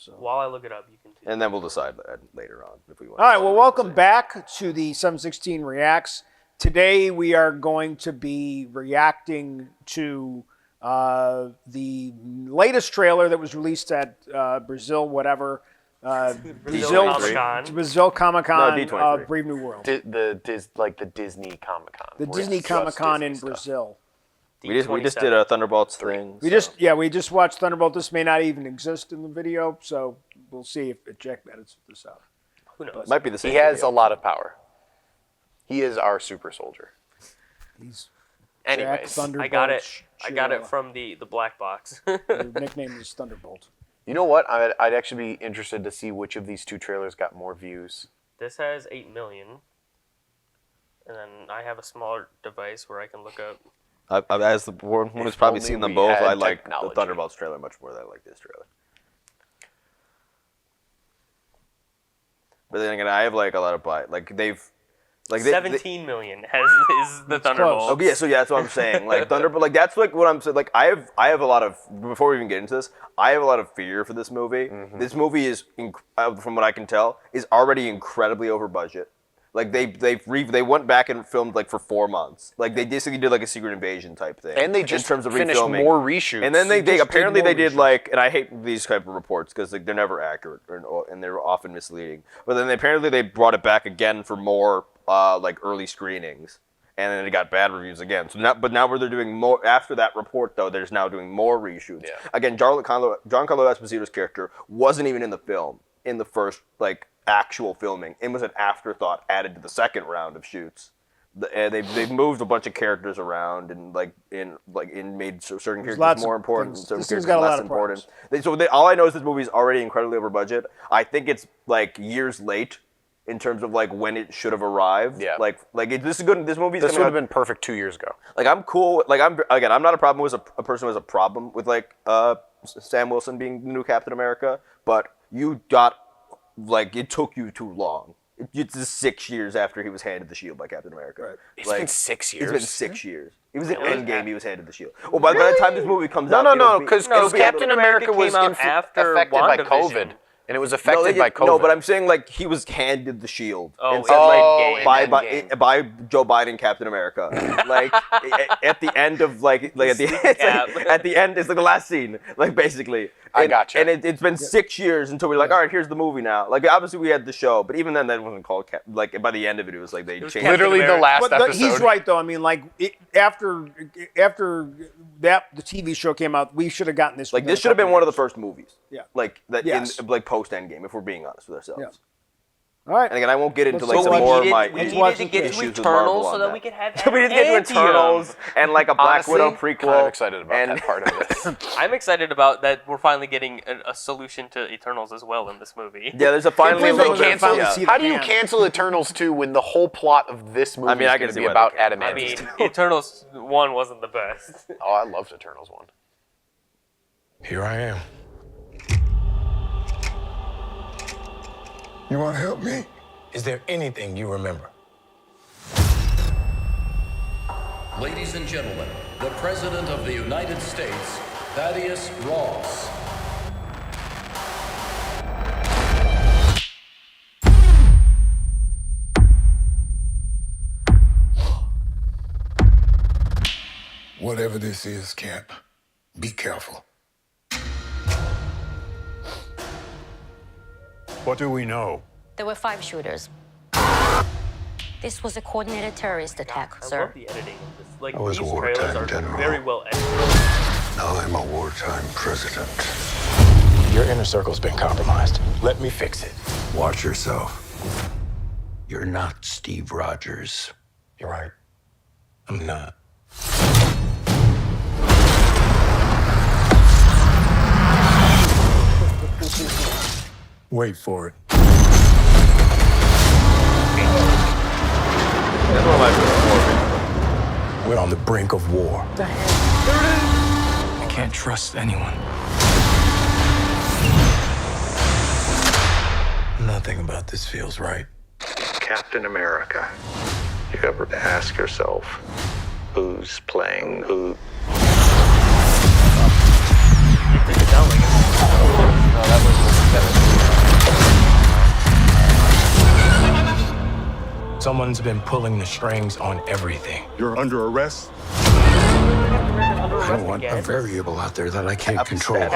So. While I look it up, you can. And then we'll decide later on if we want. All right. Well, welcome back to the 716 Reacts. Today we are going to be reacting to the latest trailer that was released at Brazil, whatever. Brazil Comic-Con. Brazil Comic-Con, No, D23. Brave New World. The Disney Comic-Con. The where Disney it's just Comic-Con in Disney stuff. Brazil. We just did a Thunderbolts thing. We just watched Thunderbolt. This may not even exist in the video, so we'll see if Jack edits this out. Who knows? Might be the same. He has video. a lot of power. He is our super soldier. He's Anyways, Jack Thunderbolt. I got it. I got it Shirella. from the black box. Your nickname is Thunderbolt. you know what? I'd actually be interested to see which of these two trailers got more views. This has 8 million, and then I have a smaller device where I can look up. As the one who's probably only seen them we both, had I like the technology. Thunderbolts trailer much more than I like this trailer. But then again, I have like a lot of they 17 million is the Thunderbolt. Oh yeah, so yeah, that's what I'm saying. Like Thunderbolt, like that's like what I'm saying. Like I have a lot of before we even get into this, I have a lot of fear for this movie. Mm-hmm. This movie is, from what I can tell, is already incredibly over budget. Like they went back and filmed like for 4 months. Like they basically did like a Secret Invasion type thing. And they in just terms of finished refilming. more reshoots. And then they just apparently more they did reshoots. like, and I hate these type of reports because like, they're never accurate and they're often misleading. But then apparently they brought it back again for more like early screenings, and then it got bad reviews again. So now where they're doing more after that report though, there's now doing more reshoots. Yeah. Again, Giancarlo Esposito's character wasn't even in the film in the first like actual filming. It was an afterthought added to the second round of shoots. They've moved a bunch of characters around and made certain lots characters of more important, things. certain This thing's characters got a less lot of important. All I know is this movie is already incredibly over budget. I think it's like years late in terms of like when it should have arrived. Yeah. This is good. This movie. This would have been perfect 2 years ago. Like I'm cool. Like I'm not a problem with a person who has a problem with like Sam Wilson being the new Captain America, but it took you too long. It's 6 years after he was handed the shield by Captain America. Right. It's been 6 years. It's been 6 years. It was an Endgame. He was handed the shield. Well, by the time this movie comes out, No, because because Captain America was came out after affected by WandaVision. COVID, and it was affected by COVID. No, but I'm saying like he was handed the shield. Oh, and said, in Endgame. by Joe Biden, Captain America. Like at the end of at the end it's like the last scene, like basically. I gotcha. And it's been 6 years until we're like, all right, here's the movie now. Like obviously we had the show, but even then that wasn't called like by the end of it was like they changed. Literally the last But episode. he's right though. I mean, like after that the TV show came out, we should have gotten this. Like this should have been one of the first movies. Yeah. Like that Yes. in like post Endgame, if we're being honest with ourselves. Yeah. All right. And again, I won't get into like Let's some watch more it. of my we Let's needed watch to it. get issues to with Marvel Eternals on so that that. we could have we didn't get to Adamantium. Eternals and like a Black Honestly, Widow prequel. kind of excited about and that part of this. I'm excited about that. We're finally getting a solution to Eternals as well in this movie. Yeah, there's a finally a Believe they little bit. cancel- finally see the How do you man. cancel Eternals 2 when the whole plot of this movie I mean, I is can going to see be why about they cancel. I Adamantium? mean, Eternals 1 wasn't the best. Oh, I loved Eternals 1. Here I am. You want to help me? Is there anything you remember? Ladies and gentlemen, the President of the United States, Thaddeus Ross. Whatever this is, Cap, be careful. What do we know? There were 5 shooters. This was a coordinated terrorist attack, I sir. love the editing of this. Like I was these a wartime trailers are general. very well edited. Now I'm a wartime president. Your inner circle's been compromised. Let me fix it. Watch yourself. You're not Steve Rogers. You're right. I'm not. Wait for it. That's one of my favorite. We're on the brink of war. I can't trust anyone. Nothing about this feels right. Captain America. You ever ask yourself, who's playing who? It didn't sound like it. No, that was Someone's been pulling the strings on everything. You're under arrest. I don't want a Again. variable out there that I can't control.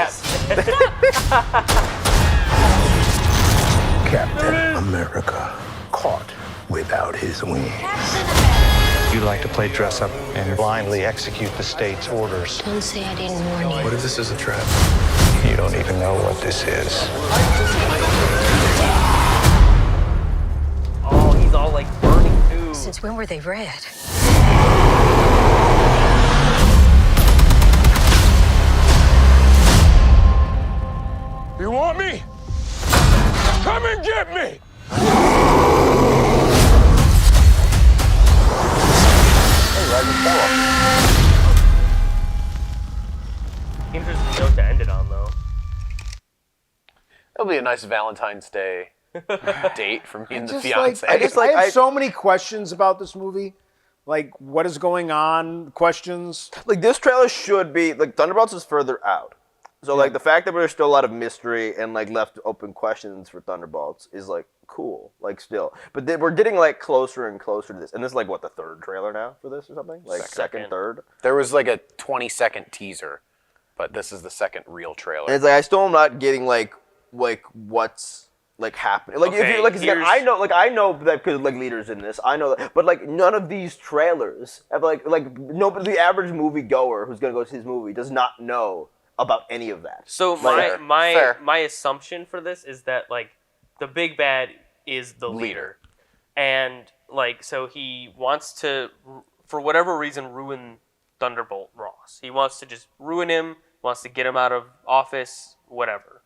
Captain America caught without his wings. You like to play dress up and blindly execute the state's orders. Don't say I didn't warn you. What if this is a trap? You don't even know what this is. Oh, he's all like burning too. Since when were they red? You want me? Come and get me! Interesting note to end it on, though. That'll be a nice Valentine's Day date for me and the Just fiance. I have so many questions about this movie. Like, what is going on? Questions. Like this trailer should be like Thunderbolts is further out. So like the fact that there's still a lot of mystery and like left open questions for Thunderbolts is like cool, like still. But then we're getting like closer and closer to this, and this is like what the third trailer now for this or something, like second, third. There was like a 20-second teaser, but this is the second real trailer. And it's like I still am not getting like what's like happening. Like if Okay, you like again, here's- I know that because like leaders in this, I know that, but like none of these trailers have like nobody, the average movie goer who's gonna go see his movie does not know about any of that. So Fair. my assumption for this is that like the big bad is the leader, and like so he wants to for whatever reason ruin Thunderbolt Ross. He wants to just ruin him, wants to get him out of office, whatever.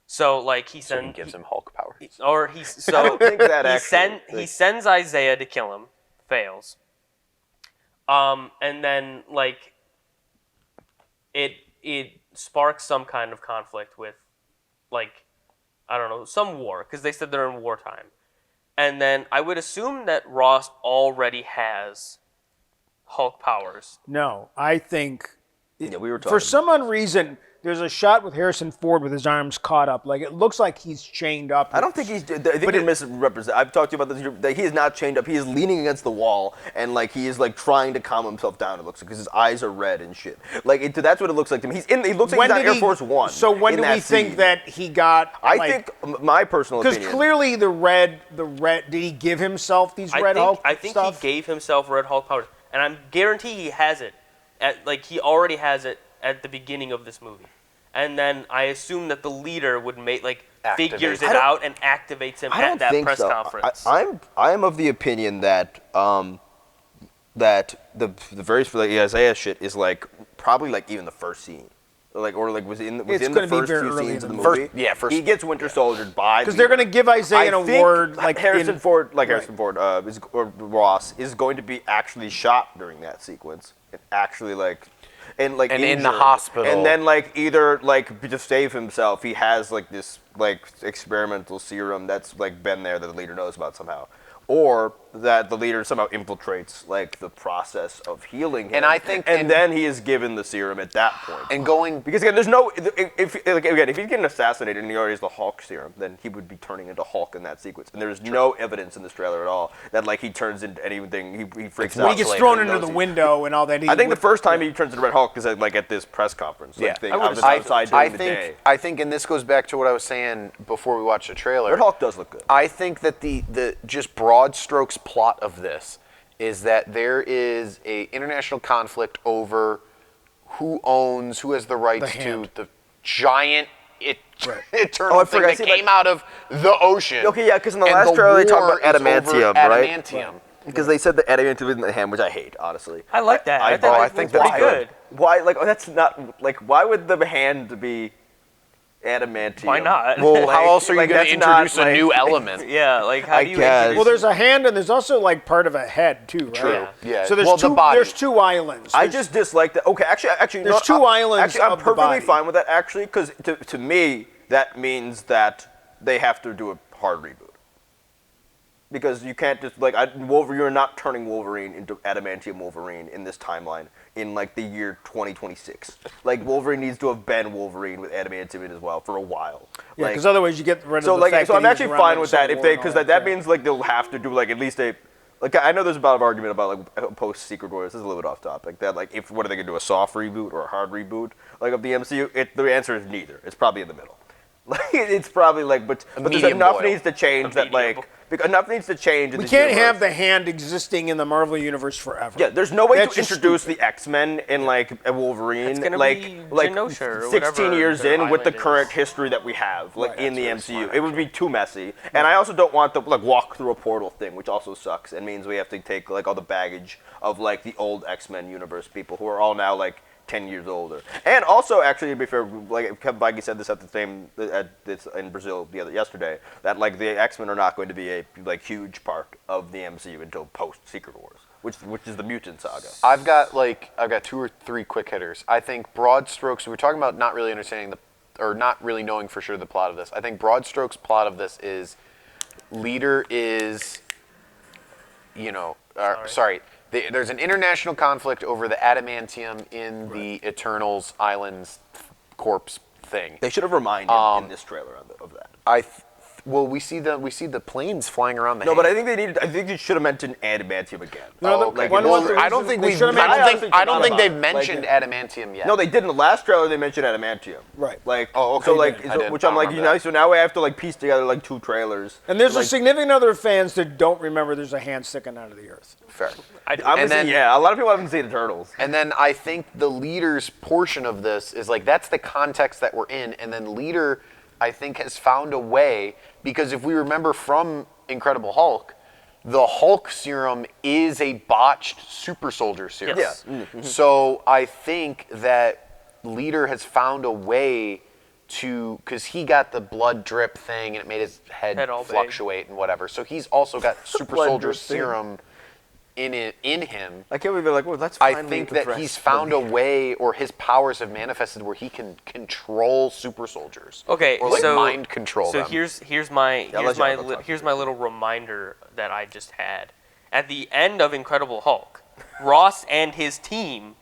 So like he So he sends gives him Hulk powers. or he's so I don't think that he actually, he sends Isaiah to kill him, fails. And then like it sparks some kind of conflict with like I don't know, some war because they said they're in wartime. And then I would assume that Ross already has Hulk powers. No, I think Yeah, we were talking. for some unknown reason there's a shot with Harrison Ford with his arms caught up. Like it looks like he's chained up. I don't think he's. I think you're misrepresenting. I've talked to you about this. That he is not chained up. He is leaning against the wall and like he is like trying to calm himself down. It looks like because his eyes are red and shit. Like that's what it looks like to me. He's in. He looks like he's on Air Force One. So when in do that we think scene. that he got? I like, think my personal because opinion. clearly the red. Did he give himself these red Hulk I think stuff? he gave himself Red Hulk powers, and I'm guarantee he has it. He already has it at the beginning of this movie, and then I assume that the leader would figures it out and activates him I at don't that think press so. conference. I'm of the opinion that that the very like, Isaiah shit is like probably like even the first scene. Like or like within It's the gonna be first very few early scenes of in the the movie. first- He gets Winter Soldiered by Because they're going to give Isaiah an award like Harrison in, Ford, Right. or Ross is going to be actually shot during that sequence, and actually and in the injured. hospital, and then like either like to save himself, he has like this like experimental serum that's like been there that the leader knows about somehow, or that the leader somehow infiltrates like the process of healing him, And I think- and then he is given the serum at that point. And going Because again, there's no if he's getting assassinated and he already has the Hulk serum, then he would be turning into Hulk in that sequence. And there's no evidence in this trailer at all that like he turns into anything. He freaks out. when he gets later thrown and into knows the he- window and all that. I think the first time he turns into Red Hulk is like at this press conference. Like, Yeah. thing, I would out of assume outside I during the think day. I think, and this goes back to what I was saying before we watched the trailer. Red Hulk does look good. I think that the just broad strokes plot of this is that there is a international conflict over who has the rights to hand. the giant Right. eternal Oh, I thing forgot. that See, came like- out of the ocean. Okay, yeah, because in the And last trailer they talked war about is over adamantium, right? adamantium. Because they said the adamantium in the hand, which I hate, honestly. I like that. I think that's that's pretty good. good. Why? Like, that's not like. Why would the hand be adamantium? Why not? Well, how else are you like, going to that's not, introduce a like- new element? Yeah, like how I do you guess. introduce- Well, there's a hand and there's also like part of a head too, right? True. Yeah. So there's Well, the two. body. There's two islands. I There's- just dislike that. Okay, actually, There's no, two islands Actually, I'm of the perfectly body. fine with that. Actually, because to me that means that they have to do a hard reboot. Because you can't just like Wolverine. You're not turning Wolverine into adamantium Wolverine in this timeline in like the year 2026. Like Wolverine needs to have been Wolverine with adamantium in as well for a while. Yeah, Like, because otherwise you get rid of so the like fact so that I'm he was actually around fine in with Civil that if War they and all because that that crap. means like they'll have to do like at least a like I know there's a lot of argument about like post Secret Wars. This is a little bit off topic. That like if what are they gonna do, a soft reboot or a hard reboot like of the MCU? The answer is neither. It's probably in the middle. Like it's probably like but there's medium enough boil. needs to change that medium like enough needs to change. In We this can't universe. have the Hand existing in the Marvel universe forever. Yeah, there's no way That's to just introduce stupid. the X-Men in like a Wolverine It's gonna like be like Genosha or 16 whatever years their in with the island current is. history that we have like Right, in the that's really MCU. It would be too messy. And I also don't want the like walk through a portal thing, which also sucks and means we have to take like all the baggage of like the old X-Men universe people who are all now like 10 years older. And also, actually, to be fair, like Kevin Feige said this in Brazil yesterday, that like the X-Men are not going to be a like huge part of the MCU until post Secret Wars, which is the mutant saga. I've got 2 or 3 quick hitters. I think broad strokes. We were talking about not really understanding or not really knowing for sure the plot of this. I think broad strokes plot of this is leader is, there's an international conflict over the adamantium in the Eternals Islands corpse thing. They should have reminded in this trailer of that. We see the planes flying around the. No, but Hand. I think they should have mentioned adamantium again. No, Okay. one Well, of the I don't reasons think they we've. should have I made- don't think. I don't think about they've it. mentioned adamantium yet. No, they did in the last trailer. They mentioned adamantium. Right. Like, Oh, okay. So like, I didn't. which I I'm don't like, remember that. so now we have to like piece together like 2 trailers. And there's like, a significant other fans that don't remember there's a hand sticking out of the earth. Fair. Honestly, yeah, a lot of people haven't seen the Turtles. And then I think the leader's portion of this is like that's the context that we're in, and then leader, I think, has found a way because if we remember from Incredible Hulk, the Hulk serum is a botched super soldier serum. Yes. So I think that leader has found a way to, because he got the blood drip thing and it made his head Head all big. fluctuate and whatever. So he's also got super Blood soldier drip thing. serum in him. I can't believe they're like, well, that's. I think that he's found a way, or his powers have manifested where he can control super soldiers. Okay, or like so mind control So them. here's my Yeah, here's my little reminder that I just had. At the end of Incredible Hulk, Ross and his team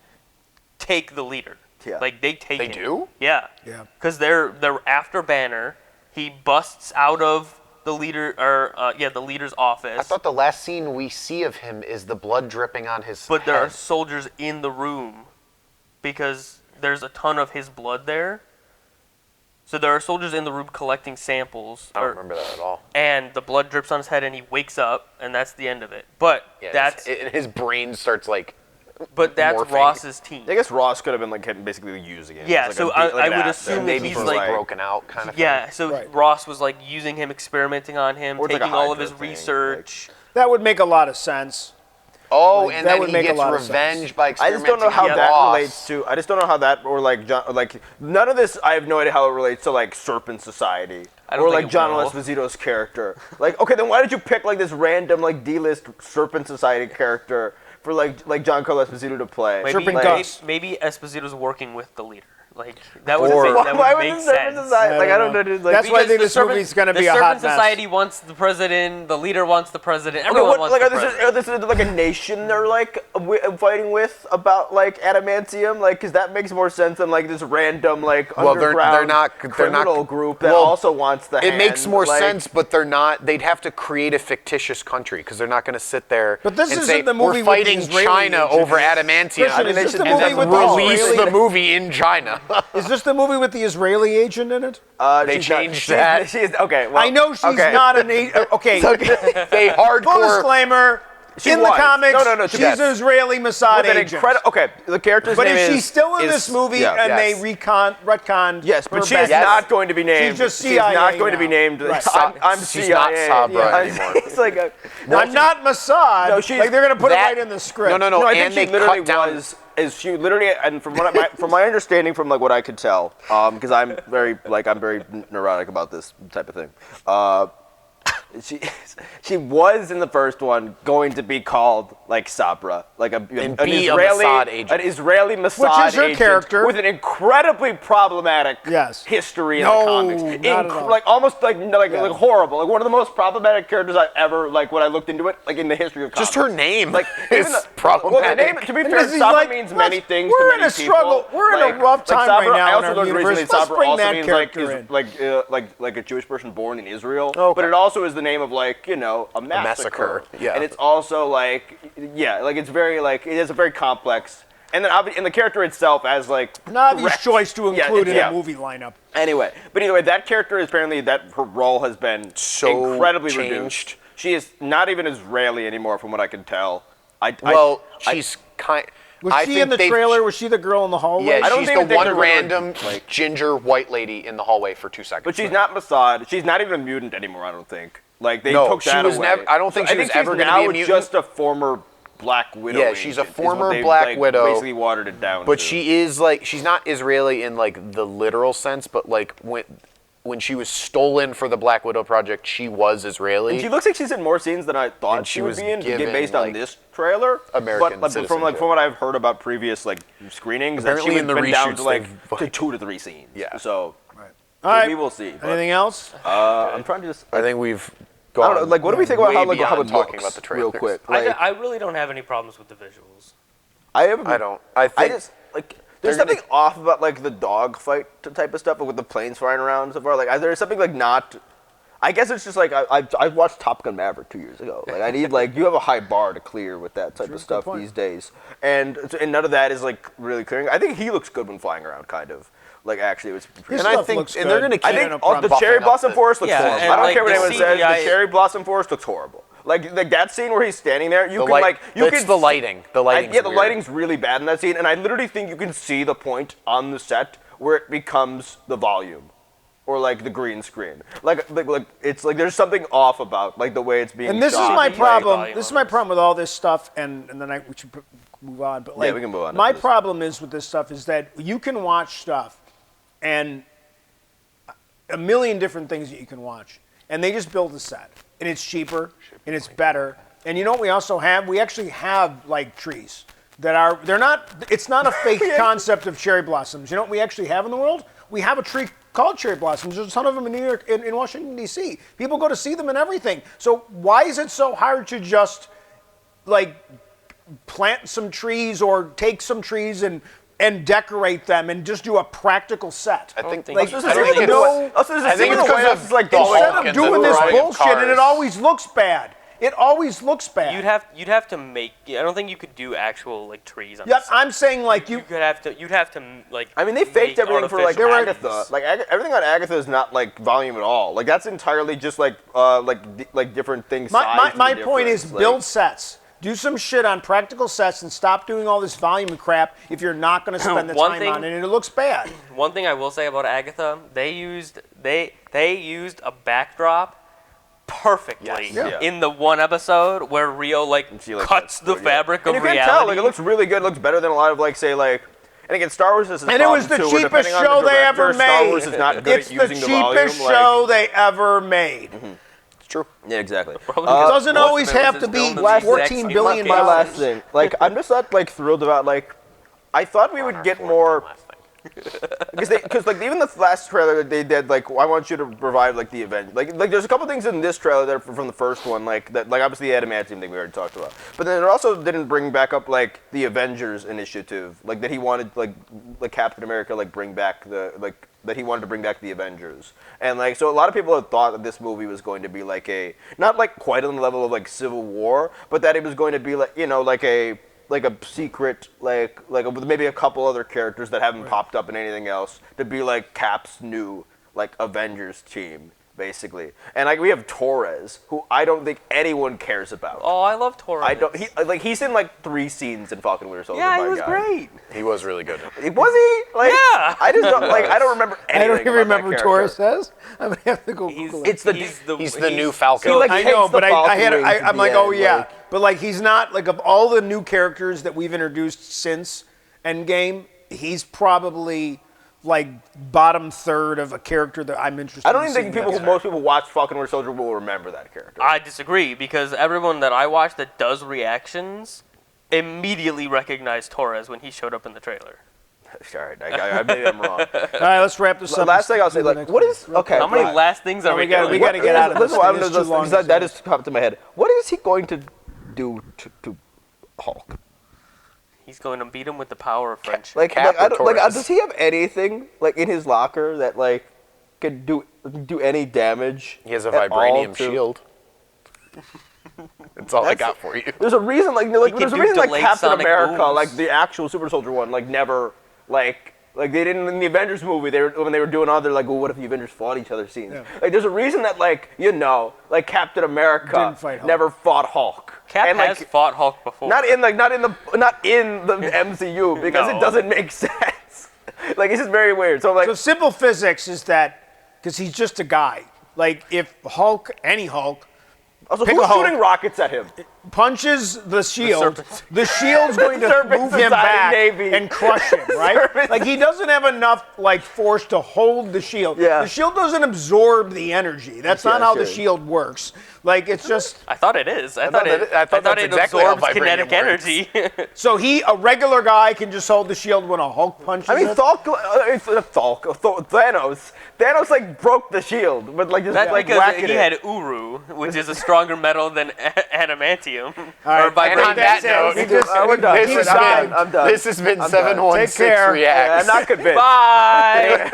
take the leader. Yeah. Like they take They him. do? Yeah. Yeah. Because they're after Banner. He busts out of the leader the leader's office. I thought the last scene we see of him is the blood dripping on his But there are head. soldiers in the room because there's a ton of his blood there. So there are soldiers in the room collecting samples. I don't remember that at all. And the blood drips on his head and he wakes up and that's the end of it. But Yeah, his brain starts like. that's morphing. Ross's team. I guess Ross could have been like basically using it. Yeah, as, so like, I an would asset. assume Maybe he's he's like broken out kind of Yeah, thing. so Right. Ross was like using him, experimenting on him, Or it's like taking a all of Hydra his thing, research. That would make a lot of sense. Oh, Like, and that then would he make a gets lot of revenge sense. by I experimenting just don't know how on that Ross. relates to. I just don't know how that or like John, like none of this. I have no idea how it relates to like Serpent Society I don't or think like it John will. Esposito's character. Like, okay, then why did you pick like this random like D-list Serpent Society character for like Giancarlo Esposito to play? Maybe, Serpent like, Gus. maybe Esposito's working with the leader. Like that would Or- that why would would make the Serpent sense. Society? Like, I don't know. That's Like, why I Because think the this Serpent- movie's going to be the a hot Serpent mess. Society wants the president. The leader wants the president. Okay, Everyone what, wants like, the are president. this like a nation they're like fighting with about like adamantium? Like, because that makes more sense than like this random like Well, they're underground not- criminal group that well, also wants the. It makes hand, more like- sense, but they're not. They'd have to create a fictitious country because they're not going to sit there But this and isn't say the movie we're with the fighting Israeli China agent. over adamantium. Christian, is they this should the do movie that with for the release Israeli? the movie in China. Is this the movie with the Israeli agent in it? They she's not- changed she's- that. She's okay. Well, I know she's okay. not an okay. They Full hardcore. disclaimer. She in was. the comics, No, she's yes. an Israeli Mossad With an agent. incredible. Okay, the character's But name is she is still in is- this movie yeah. and Yes. they retconned? Yes, but her she's back? not going to be named. She's just She's CIA not going to be now. named. Right. I'm She's CIA. not Sabra Yeah. anymore. It's like a, I'm not Mossad. No, she's- like they're gonna put that- it right in the script. No. No, I and think they she literally cut down. she literally, and from what from my understanding, from like what I could tell, because I'm very neurotic about this type of thing. She was in the first one going to be called like Sabra, like an be a Israeli Mossad agent. an Israeli Mossad Which is her agent character. with an incredibly problematic Yes. history in No, the comics. not at all. Like almost like horrible, like one of the most problematic characters I've ever like when I looked into it, like in the history of comics. Just her name Like is even problematic. Well, the name, to be fair, Because he's Sabra like, means let's- many things we're to in many a struggle. people. We're in a rough time Sabra, right now I in also our learned universe. recently Let's Sabra bring also that means character like in. like a Jewish person born in Israel. Okay. But it also is the name of like a massacre. yeah. And it's also like it's very like it is a very complex. And then obviously, and the character itself as like An obvious direct- choice to include in yeah. a movie lineup. Anyway, but either way, that character is apparently that her role has been So incredibly changed. reduced. She is not even Israeli anymore, from what I can tell. She's kind. Was I she think in the they've- trailer? Was she the girl in the hallway? Yeah, I don't she's even the think one they're gonna, random like- ginger white lady in the hallway for 2 seconds. But she's not Mossad. She's not even a mutant anymore. I don't think. Like they No, took she that was away. never- I don't think she was she's ever gonna now be a mutant. just a former Black Widow. Yeah, she's a agent, is former what they've, Black like, Widow, Basically watered it down. But to. she is like she's not Israeli in like the literal sense, but like when she was stolen for the Black Widow project, she was Israeli. And she looks like she's in more scenes than I thought And she she would was be in, given, based on like, this trailer. American but from citizenship. what I've heard about previous like screenings, that Apparently she in would the been down reshoots, to like they've, to 2 to 3 scenes. Yeah. So All right. we will see. But, Anything else? I'm trying to just. I think we've I gone. don't know. Like, what do we think about way how it beyond talking looks? about the Real trailers. quick. Like, I really don't have any problems with the visuals. I haven't. I don't. I I think just like. There's they're something off about like the dog fight type of stuff, like, with the planes flying around so far. Like, there's something like not. I guess it's just like I watched Top Gun Maverick 2 years ago. Like I need like you have a high bar to clear with that type of stuff point. these days, and none of that is like really clearing. I think he looks good when flying around, kind of. Like actually, it was. His and I stuff think looks and they're good. gonna keep I think no the problem. cherry buffing up blossom the- forest looks Yeah, horrible. and, I don't like, care what the anyone says. CGI The cherry blossom forest looks horrible. Like that scene where he's standing there, you The can light- like you it's can the lighting. The lighting's yeah, the weird. lighting's really bad in that scene, and I literally think you can see the point on the set where it becomes the volume, or like the green screen. Like it's like there's something off about like the way it's being. And this is shot. my Like, problem. volume This is on my this. problem with all this stuff, and then we should move on. But like, we can move on My after this. problem is with this stuff is that you can watch stuff, and a million different things that you can watch, and they just build a set, and it's cheaper, and it's better. And you know what we also have? We actually have like trees that are they're not. It's not a fake concept of cherry blossoms. You know what we actually have in the world? We have a tree called cherry blossoms. There's a ton of them in New York, in Washington D.C. People go to see them and everything. So why is it so hard to just like plant some trees or take some trees and decorate them and just do a practical set? I think think Like, so. does I don't anyone think know? Also, there's a I think scene it's where because it's of like the the Hulk Instead of and doing the this variety of bullshit, and it cars. always looks bad. It always looks bad. You'd have to make. I don't think you could do actual like trees on. Yep, the set. I'm saying like You'd have to like. I mean, they faked make everything for like artificial Agatha. trees. Like everything on Agatha is not like volume at all. Like that's entirely just like different things. My sized my and point is different. build sets. Do some shit on practical sets and stop doing all this volume crap if you're not going to spend the One time thing- on it and it looks bad. One thing I will say about Agatha, they used a backdrop perfectly Yes. Yeah. in the one episode where Rio She, like, cuts the yeah. fabric And of you can reality. tell, like it looks really good. It looks better than a lot of like say like. And again, Star Wars is And it was the cheapest show they ever made. Star Wars is not good It's at the using the volume. cheapest show they ever made. It's true. Yeah, exactly. Probably It because doesn't most always of it was have just to be filmed in the exact 14 same billion My location. last thing, like I'm just not like thrilled about like. I thought we would get more. Because like even the last trailer that they did, like I want you to provide like the event, like there's a couple things in this trailer that are from the first one, like that, like obviously the adamantium thing we already talked about, but then it also didn't bring back up like the Avengers initiative, like that he wanted like Captain America like bring back the like that he wanted to bring back the Avengers, and like so a lot of people had thought that this movie was going to be like a not like quite on the level of like Civil War, but that it was going to be like like a secret, like with maybe a couple other characters that haven't popped up in anything else, to be like Cap's new like Avengers team, basically. And like we have Torres, who I don't think anyone cares about. Oh, I love Torres. I don't. He's in like 3 scenes in Falcon Winter Soldier. Yeah, my he was guy. great. He was really good. Was he? Like, Yeah. I just don't like. I don't remember anything. I don't even about that remember character. Torres says. I'm gonna have to go He's, Google it. It's the- He's the new Falcon. He, like, I takes know, the but Falcon wings at I'm the like, oh end, yeah, like- but like he's not like of all the new characters that we've introduced since Endgame, he's probably like bottom third of a character that I'm interested. I don't in even think seeing most people watch Falcon Winter Soldier will remember that character. I disagree because everyone that I watch that does reactions immediately recognized Torres when he showed up in the trailer. Sorry, maybe I'm wrong. All right, let's wrap this up. Last thing I'll say, Do the like, next what one. is okay? How many right. last things are we we gotta- doing? we gotta get out of this. Listen, I'm It's just, too long because to that say. just popped in my head. What is he going to do to Hulk? He's going to beat him with the power of friendship. Like, Cap I or don't, like, Torres? does he have anything like in his locker that like could do any damage? He has a at all vibranium to- shield. That's all I got for you. There's a reason, like can there's a do reason, like delayed Captain sonic America, booms. like the actual Super Soldier one, like never, like they didn't in the Avengers movie. When they were doing other like, well, what if the Avengers fought each other scenes? Like, there's a reason that like like Captain America Didn't fight Hulk. never fought Hulk. Cap and, has like, fought Hulk before. not in the MCU because No. it doesn't make sense. Like, it's just very weird. So like, So simple physics is that because he's just a guy. Like if Hulk, any Hulk, also, pick who's a Hulk. shooting rockets at him? punches the shield, Serpent. the shield's going to Serpent move him Society back Navy. and crush him, right? Serpent. Like he doesn't have enough like force to hold the shield. Yeah. The shield doesn't absorb the energy. That's not how the sure. shield works. Like it's just I thought it is. I thought that's it exactly how absorbs kinetic vibranium works. energy. so a regular guy can just hold the shield when a Hulk punches I mean, it? Thanos like broke the shield, but like just That's like because whacking he it. had Uru, which is a stronger metal than adamantium. right, or and vibranium. on that note, He just- we're done. this he has died. been I'm done. this has been I'm done. 716 Take care. Reacts. I'm not convinced. Bye.